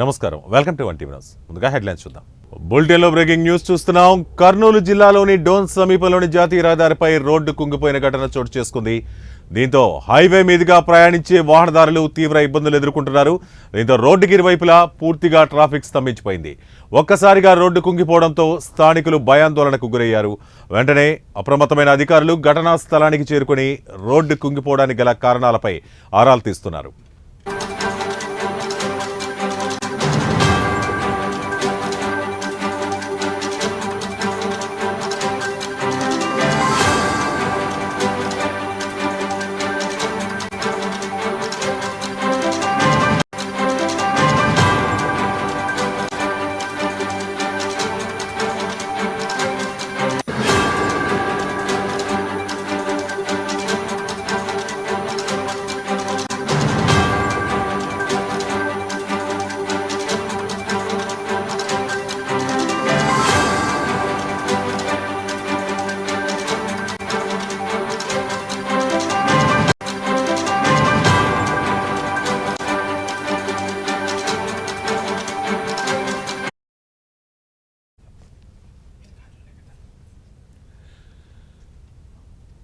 నమస్కారం, welcome to one TV news. ముందుగా headlines చూద్దాం. బులెటిన్లో బ్రేకింగ్ న్యూస్ చూస్తున్నాం. కర్నూలు జిల్లాలోని డోన్ సమీపంలోని జాతీయ రహదారిపై రోడ్డు కుంగిపోయిన ఘటన చోటు చేసుకుంది. దీంతో హైవే మీదుగా ప్రయాణించే వాహనదారులు తీవ్ర ఇబ్బందులు ఎదుర్కొంటున్నారు. దీంతో రోడ్డుకి ఇరువైపులా పూర్తిగా ట్రాఫిక్ స్తంభించిపోయింది. ఒక్కసారిగా రోడ్డు కుంగిపోవడంతో స్థానికులు భయాందోళనకు గురయ్యారు. వెంటనే అప్రమత్తమైన అధికారులు ఘటనా స్థలానికి చేరుకుని రోడ్డు కుంగిపోవడానికి గల కారణాలపై ఆరాలు తీస్తున్నారు.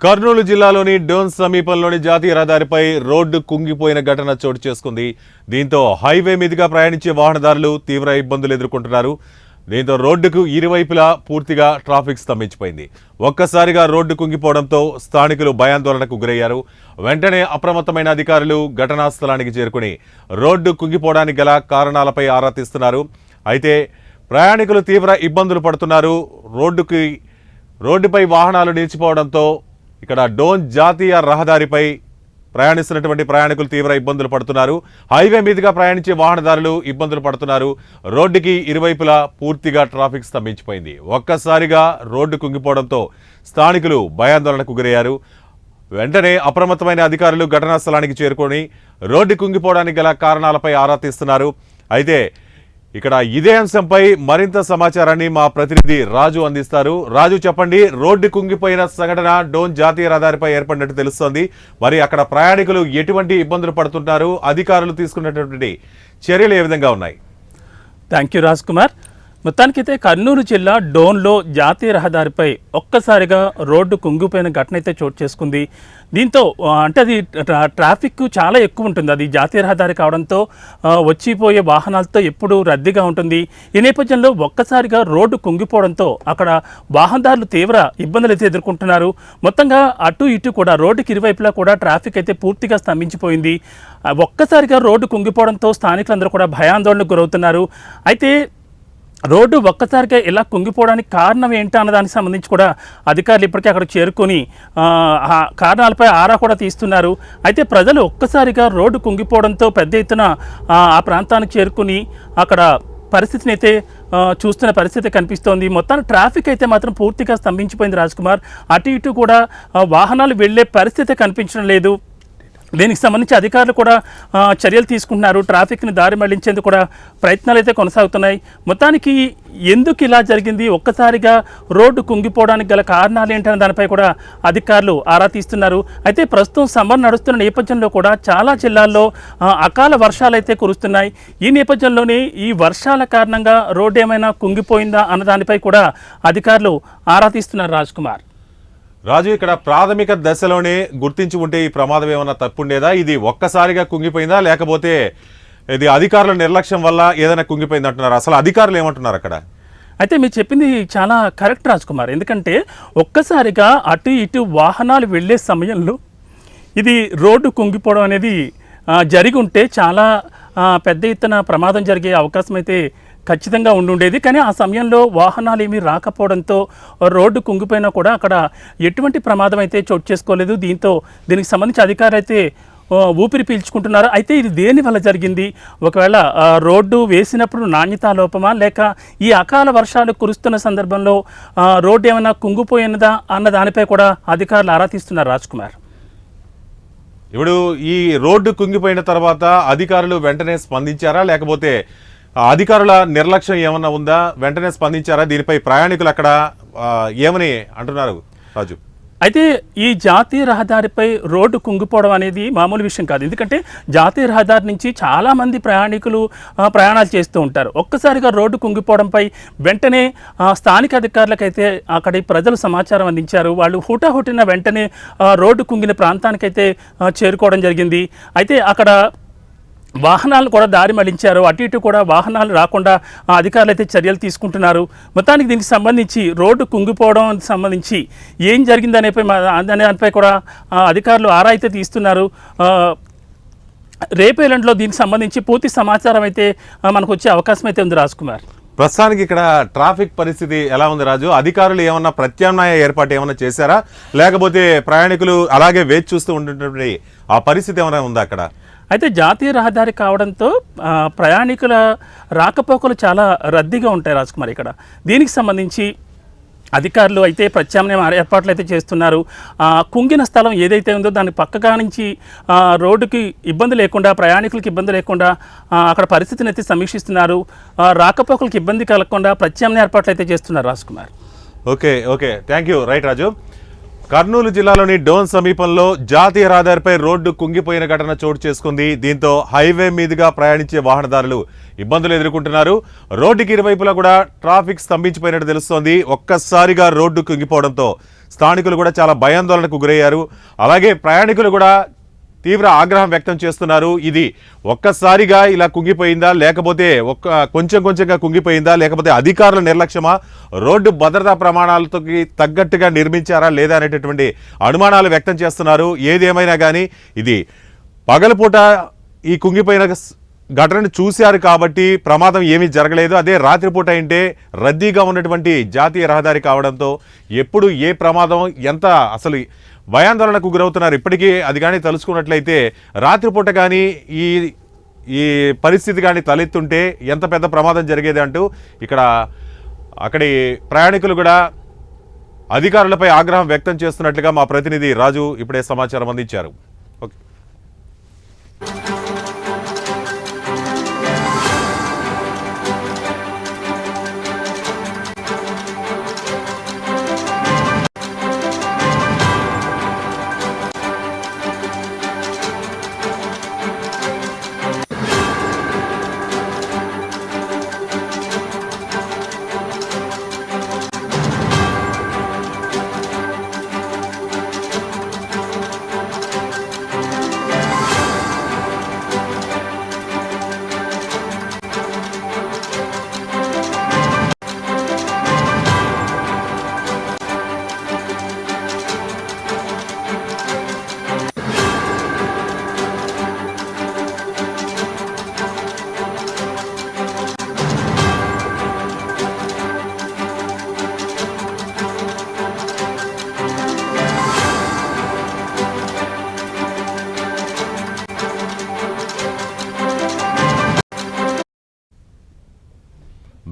కర్నూలు జిల్లాలోని డోన్ సమీపంలోని జాతీయ రహదారిపై రోడ్డు కుంగిపోయిన ఘటన చోటు చేసుకుంది. దీంతో హైవే మీదుగా ప్రయాణించే వాహనదారులు తీవ్ర ఇబ్బందులు ఎదుర్కొంటున్నారు. దీంతో రోడ్డుకు ఇరువైపులా పూర్తిగా ట్రాఫిక్ స్తంభించిపోయింది. ఒక్కసారిగా రోడ్డు కుంగిపోవడంతో స్థానికులు భయాందోళనకు గురయ్యారు. వెంటనే అప్రమత్తమైన అధికారులు ఘటనా స్థలానికి చేరుకుని రోడ్డు కుంగిపోవడానికి గల కారణాలపై ఆరా తీస్తున్నారు. అయితే ప్రయాణికులు తీవ్ర ఇబ్బందులు పడుతున్నారు. రోడ్డుపై వాహనాలు నిలిచిపోవడంతో ఇక్కడ డోన్ జాతీయ రహదారిపై ప్రయాణిస్తున్నటువంటి ప్రయాణికులు తీవ్ర ఇబ్బందులు పడుతున్నారు. హైవే మీదుగా ప్రయాణించే వాహనదారులు ఇబ్బందులు పడుతున్నారు. రోడ్డుకి ఇరువైపులా పూర్తిగా ట్రాఫిక్ స్తంభించిపోయింది. ఒక్కసారిగా రోడ్డు కుంగిపోవడంతో స్థానికులు భయాందోళనకు గురయ్యారు. వెంటనే అప్రమత్తమైన అధికారులు ఘటనా స్థలానికి చేరుకొని రోడ్డు కుంగిపోవడానికి గల కారణాలపై ఆరా తీస్తున్నారు. అయితే ఇక్కడ ఇదే అంశంపై మరింత సమాచారాన్ని మా ప్రతినిధి రాజు అందిస్తారు. రాజు, చెప్పండి, రోడ్డు కుంగిపోయిన సంఘటన డోన్ జాతీయ రహదారిపై ఏర్పడినట్టు తెలుస్తోంది. మరి అక్కడ ప్రయాణికులు ఎటువంటి ఇబ్బందులు పడుతుంటారు? అధికారులు తీసుకున్నటువంటి చర్యలు ఏ విధంగా ఉన్నాయి? Thank you Raj Kumar. మొత్తానికైతే కర్నూలు జిల్లా డోన్లో జాతీయ రహదారిపై ఒక్కసారిగా రోడ్డు కుంగిపోయిన ఘటన అయితే చోటు చేసుకుంది. దీంతో అంటే అది ట్రాఫిక్ చాలా ఎక్కువ ఉంటుంది. అది జాతీయ రహదారి కావడంతో వచ్చిపోయే వాహనాలతో ఎప్పుడు రద్దీగా ఉంటుంది. ఈ నేపథ్యంలో ఒక్కసారిగా రోడ్డు కుంగిపోవడంతో అక్కడ వాహనదారులు తీవ్ర ఇబ్బందులు అయితే ఎదుర్కొంటున్నారు. మొత్తంగా అటు ఇటు కూడా రోడ్డుకి ఇరువైపులా కూడా ట్రాఫిక్ అయితే పూర్తిగా స్తంభించిపోయింది. ఒక్కసారిగా రోడ్డు కుంగిపోవడంతో స్థానికులందరూ కూడా భయాందోళనకు గురవుతున్నారు. అయితే రోడ్డు ఒక్కసారిగా ఇలా కుంగిపోవడానికి కారణం ఏంటి అన్న దానికి సంబంధించి కూడా అధికారులు ఇప్పటికే అక్కడ చేరుకొని కారణాలపై ఆరా కూడా తీస్తున్నారు. అయితే ప్రజలు ఒక్కసారిగా రోడ్డు కుంగిపోవడంతో పెద్ద ఎత్తున ఆ ప్రాంతానికి చేరుకుని అక్కడ పరిస్థితిని అయితే చూస్తున్న పరిస్థితి కనిపిస్తోంది. మొత్తానికి ట్రాఫిక్ అయితే మాత్రం పూర్తిగా స్తంభించిపోయింది రాజ్ కుమార్. అటు ఇటు కూడా వాహనాలు వెళ్లే పరిస్థితి కనిపించడం లేదు. దీనికి సంబంధించి అధికారులు కూడా చర్యలు తీసుకుంటున్నారు. ట్రాఫిక్ని దారి మళ్లించేందుకు కూడా ప్రయత్నాలు అయితే కొనసాగుతున్నాయి. మొత్తానికి ఎందుకు ఇలా జరిగింది, ఒక్కసారిగా రోడ్డు కుంగిపోవడానికి గల కారణాలు ఏంటనే దానిపై కూడా అధికారులు ఆరా తీస్తున్నారు. అయితే ప్రస్తుతం సమ్మర్ నడుస్తున్న నేపథ్యంలో కూడా చాలా జిల్లాల్లో అకాల వర్షాలు అయితే కురుస్తున్నాయి. ఈ నేపథ్యంలోనే ఈ వర్షాల కారణంగా రోడ్డు ఏమైనా కుంగిపోయిందా అన్న దానిపై కూడా అధికారులు ఆరా తీస్తున్నారు రాజ్ కుమార్. రాజు, ఇక్కడ ప్రాథమిక దశలోనే గుర్తించి ఉంటే ఈ ప్రమాదం ఏమన్నా తప్పుండేదా? ఇది ఒక్కసారిగా కుంగిపోయిందా, లేకపోతే ఇది అధికారుల నిర్లక్ష్యం వల్ల ఏదైనా కుంగిపోయింది అంటున్నారు? అసలు అధికారులు ఏమంటున్నారు అక్కడ? అయితే మీరు చెప్పింది చాలా కరెక్ట్ రాజ్ కుమార్. ఎందుకంటే ఒక్కసారిగా అటు ఇటు వాహనాలు వెళ్ళే సమయంలో ఇది రోడ్డు కుంగిపోవడం అనేది జరిగి ఉంటే చాలా పెద్ద ఎత్తున ప్రమాదం జరిగే అవకాశం అయితే ఖచ్చితంగా ఉండుండేది. కానీ ఆ సమయంలో వాహనాలు ఏమీ రాకపోవడంతో రోడ్డు కుంగిపోయినా కూడా అక్కడ ఎటువంటి ప్రమాదం అయితే చోటు చేసుకోలేదు. దీనికి సంబంధించి అధికారులు అయితే ఊపిరి పీల్చుకుంటున్నారు. అయితే ఇది దేని వల్ల జరిగింది? ఒకవేళ రోడ్డు వేసినప్పుడు నాణ్యతా లోపమా, లేక ఈ అకాల వర్షాలు కురుస్తున్న సందర్భంలో రోడ్డు ఏమైనా కుంగిపోయినదా అన్న దానిపై కూడా అధికారులు ఆరా తీస్తున్నారు రాజ్ కుమార్. ఇప్పుడు ఈ రోడ్డు కుంగిపోయిన తర్వాత అధికారులు వెంటనే స్పందించారా, లేకపోతే అధికారుల నిర్లక్ష్యం ఏమన్నా ఉందా? వెంటనే స్పందించారా? దీనిపై ప్రయాణికులు అక్కడ ఏమని అంటున్నారు రాజు? అయితే ఈ జాతీయ రహదారిపై రోడ్డు కుంగిపోవడం అనేది మామూలు విషయం కాదు. ఎందుకంటే జాతీయ రహదారి నుంచి చాలామంది ప్రయాణికులు ప్రయాణాలు చేస్తూ ఉంటారు. ఒక్కసారిగా రోడ్డు కుంగిపోవడంపై వెంటనే స్థానిక అధికారులకైతే అక్కడి ప్రజలు సమాచారం అందించారు. వాళ్ళు హుటాహుటిన వెంటనే రోడ్డు కుంగిన ప్రాంతానికైతే చేరుకోవడం జరిగింది. అయితే అక్కడ వాహనాలు కూడా దారి మళ్లించారు. అటు ఇటు కూడా వాహనాలు రాకుండా అధికారులు అయితే చర్యలు తీసుకుంటున్నారు. మొత్తానికి దీనికి సంబంధించి రోడ్డు కుంగిపోవడం సంబంధించి ఏం జరిగిందనే దానిపై కూడా అధికారులు ఆరా అయితే తీస్తున్నారు. రేపు ఎల్లుండిలో దీనికి సంబంధించి పూర్తి సమాచారం అయితే మనకు వచ్చే అవకాశం అయితే ఉంది రాజ్ కుమార్. ప్రస్తుతానికి ఇక్కడ ట్రాఫిక్ పరిస్థితి ఎలా ఉంది రాజు? అధికారులు ఏమన్నా ప్రత్యామ్నాయ ఏర్పాటు ఏమన్నా చేశారా, లేకపోతే ప్రయాణికులు అలాగే వేచి చూస్తూ ఉంటున్నటువంటి ఆ పరిస్థితి ఏమైనా ఉందా అక్కడ? అయితే జాతీయ రహదారి కావడంతో ప్రయాణికుల రాకపోకలు చాలా రద్దీగా ఉంటాయి రాజ్ కుమార్. ఇక్కడ దీనికి సంబంధించి అధికారులు అయితే ప్రత్యామ్నాయ ఏర్పాట్లు అయితే చేస్తున్నారు. కుంగిన స్థలం ఏదైతే ఉందో దాని పక్కగా నుంచి రోడ్డుకి ఇబ్బంది లేకుండా, ప్రయాణికులకు ఇబ్బంది లేకుండా అక్కడ పరిస్థితిని అయితే సమీక్షిస్తున్నారు. రాకపోకలకు ఇబ్బంది కలగకుండా ప్రత్యామ్నాయ ఏర్పాట్లు అయితే చేస్తున్నారు Raj Kumar. Okay thank you. Right Raju. Kurnool జిల్లాలోని డోన్ సమీపంలో జాతీయ రహదారిపై రోడ్డు కుంగిపోయిన ఘటన చోటు చేసుకుంది. దీంతో హైవే మీదుగా ప్రయాణించే వాహనదారులు ఇబ్బందులు ఎదుర్కొంటున్నారు. రోడ్డుకి ఇరువైపులా కూడా ట్రాఫిక్ స్తంభించిపోయినట్టు తెలుస్తోంది. ఒక్కసారిగా రోడ్డు కుంగిపోవడంతో స్థానికులు కూడా చాలా భయాందోళనకు గురయ్యారు. అలాగే ప్రయాణికులు కూడా తీవ్ర ఆగ్రహం వ్యక్తం చేస్తున్నారు. ఇది ఒక్కసారిగా ఇలా కుంగిపోయిందా, లేకపోతే కొంచెంగా కుంగిపోయిందా, లేకపోతే అధికారుల నిర్లక్ష్యమా, రోడ్డు భద్రతా ప్రమాణాలతో తగ్గట్టుగా నిర్మించారా లేదా అనేటటువంటి అనుమానాలు వ్యక్తం చేస్తున్నారు. ఏదేమైనా కానీ ఇది పగలపూట ఈ కుంగిపోయిన ఘటనను చూశారు కాబట్టి ప్రమాదం ఏమీ జరగలేదు. అదే రాత్రిపూట అంటే రద్దీగా ఉన్నటువంటి జాతీయ రహదారి కావడంతో ఎప్పుడు ఏ ప్రమాదం ఎంత అసలు భయాందోళనకు గురవుతున్నారు. ఇప్పటికీ అది కానీ తలుచుకున్నట్లయితే రాత్రిపూట కానీ ఈ పరిస్థితి కానీ తలెత్తుంటే ఎంత పెద్ద ప్రమాదం జరిగేది అంటూ ఇక్కడ అక్కడి ప్రయాణికులు కూడా అధికారులపై ఆగ్రహం వ్యక్తం చేస్తున్నట్లుగా మా ప్రతినిధి రాజు ఇప్పుడే సమాచారం అందించారు. ఓకే.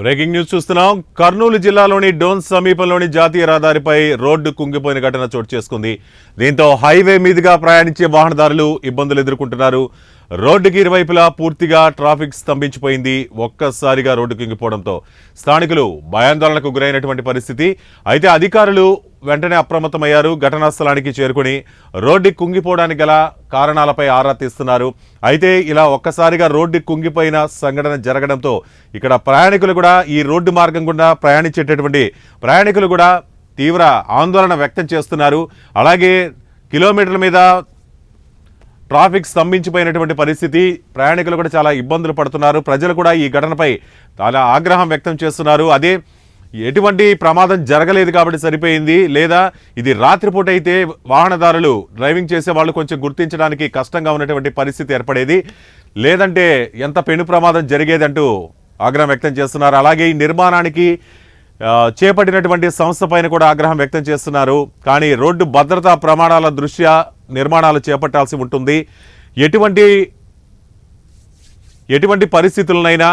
బ్రేకింగ్ న్యూస్ చూస్తున్నాం. కర్నూలు జిల్లాలోని డోన్ సమీపంలోని జాతీయ రహదారిపై రోడ్డు కుంగిపోయిన ఘటన చోటు చేసుకుంది. దీంతో హైవే మీదుగా ప్రయాణించే వాహనదారులు ఇబ్బందులు ఎదుర్కొంటున్నారు. రోడ్డుకి ఇరువైపులా పూర్తిగా ట్రాఫిక్ స్తంభించిపోయింది. ఒక్కసారిగా రోడ్డు కుంగిపోవడంతో స్థానికులు భయాందోళనకు గురైనటువంటి పరిస్థితి. అయితే అధికారులు వెంటనే అప్రమత్తమయ్యారు. ఘటనా స్థలానికి చేరుకుని రోడ్డు కుంగిపోవడానికి గల కారణాలపై ఆరా తీస్తున్నారు. అయితే ఇలా ఒక్కసారిగా రోడ్డు కుంగిపోయిన సంఘటన జరగడంతో ఇక్కడ ప్రయాణికులు కూడా ఈ రోడ్డు మార్గం గుండా ప్రయాణించేటటువంటి ప్రయాణికులు కూడా తీవ్ర ఆందోళన వ్యక్తం చేస్తున్నారు. అలాగే కిలోమీటర్ల మీద ట్రాఫిక్ స్తంభించిపోయినటువంటి పరిస్థితి. ప్రయాణికులు కూడా చాలా ఇబ్బందులు పడుతున్నారు. ప్రజలు కూడా ఈ ఘటనపై చాలా ఆగ్రహం వ్యక్తం చేస్తున్నారు. అదే ఎటువంటి ప్రమాదం జరగలేదు కాబట్టి సరిపోయింది, లేదా ఇది రాత్రిపూట అయితే వాహనదారులు డ్రైవింగ్ చేసే వాళ్ళు కొంచెం గుర్తించడానికి కష్టంగా ఉన్నటువంటి పరిస్థితి ఏర్పడేది, లేదంటే ఎంత పెను ప్రమాదం జరిగేదంటూ ఆగ్రహం వ్యక్తం చేస్తున్నారు. అలాగే ఈ నిర్మాణానికి చేపట్టినటువంటి సంస్థ పైన కూడా ఆగ్రహం వ్యక్తం చేస్తున్నారు. కానీ రోడ్డు భద్రతా ప్రమాణాల దృష్ట్యా నిర్మాణాలు చేపట్టాల్సి ఉంటుంది. ఎటువంటి పరిస్థితులనైనా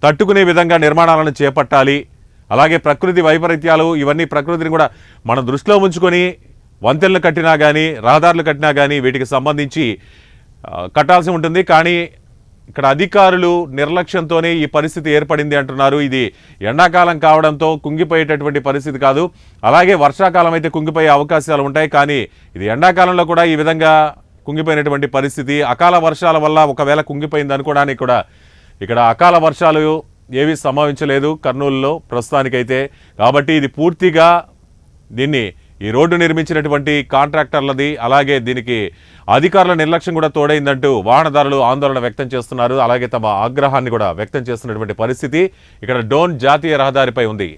తట్టుకునే విధంగా నిర్మాణాలను చేపట్టాలి. అలాగే ప్రకృతి వైపరీత్యాలు ఇవన్నీ ప్రకృతిని కూడా మనం దృష్టిలో ఉంచుకొని వంతెనలు కట్టినా కానీ రహదారులు కట్టినా కానీ వీటికి సంబంధించి కట్టాల్సి ఉంటుంది. కానీ ఇక్కడ అధికారులు నిర్లక్ష్యంతోనే ఈ పరిస్థితి ఏర్పడింది అంటున్నారు. ఇది ఎండాకాలం కావడంతో కుంగిపోయేటటువంటి పరిస్థితి కాదు. అలాగే వర్షాకాలం అయితే కుంగిపోయే అవకాశాలు ఉంటాయి. కానీ ఇది ఎండాకాలంలో కూడా ఈ విధంగా కుంగిపోయినటువంటి పరిస్థితి. అకాల వర్షాల వల్ల ఒకవేళ కుంగిపోయింది అనుకోవడానికి కూడా ఇక్కడ అకాల వర్షాలు ఏవి సంభవించలేదు కర్నూలులో ప్రస్తుతానికైతే. కాబట్టి ఇది పూర్తిగా ఈ రోడ్డు నిర్మించినటువంటి కాంట్రాక్టర్లది, అలాగే దీనికి అధికారుల నిర్లక్ష్యం కూడా తోడైందంటూ వాహనదారులు ఆందోళన వ్యక్తం చేస్తున్నారు. అలాగే తమ ఆగ్రహాన్ని కూడా వ్యక్తం చేస్తున్నటువంటి పరిస్థితి ఇక్కడ డోన్ జాతీయ రహదారిపై ఉంది.